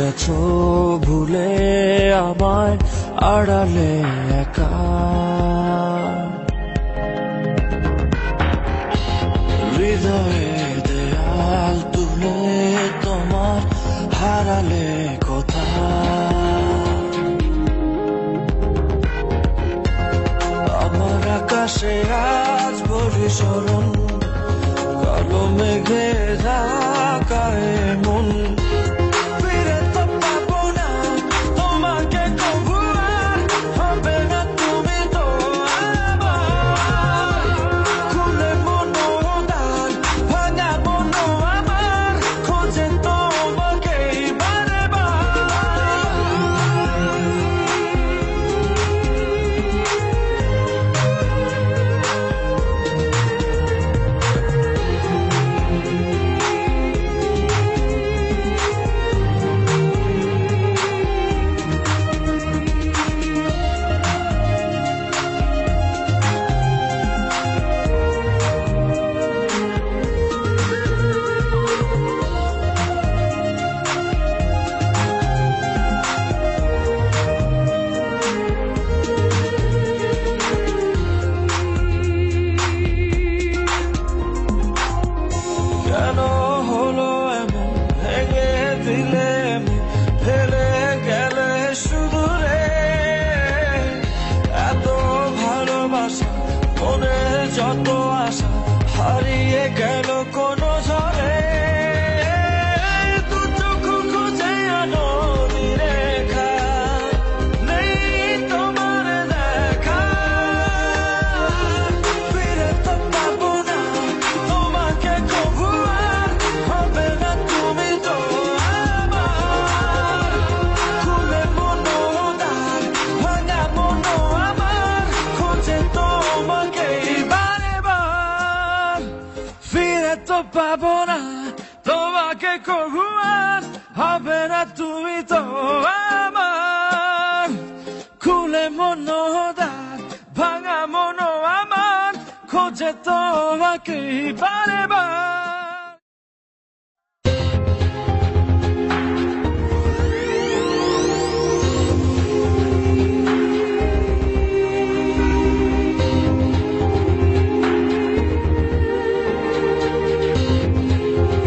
গেছো ভুলে আমায় আড়ালে একা, হৃদয়ে দেয়াল তুলে তোমার হারালে কোথা। আমার আকাশে আজ বরিশরণ, কালো মেঘে ঢাকায় মন। ফিরে তো পাবো না তোমাকে কভু আর, হবে না তুমি তো আমার। খুলে মনোদার ভাঙা মনো আমার, খোঁজে তোমাকে বারে কেন হলো এমন, ভেঙে দিলে ফেলে গেলে শুধু রে। এত ভালোবাসা মনে যত আশা হারিয়ে গেল কোনো ঝড়ে। দু চোখ খুঁজে আনো রেখা, নেই তোমার দেখা। ফিরে তো পাবো না তোমাকে কভু আর, হবে না তুমি তো আমার। খুলে মনোদার ভাঙা মনো আমার, খোঁজে তোমাকে বারে বার। ফিরে তো পাবো না তোমাকে কভু আর, হবে না তুমি তো আমার। খুলে মনোদার ভাঙা মনো আমার, খোঁজে তোমাকে বারে বার।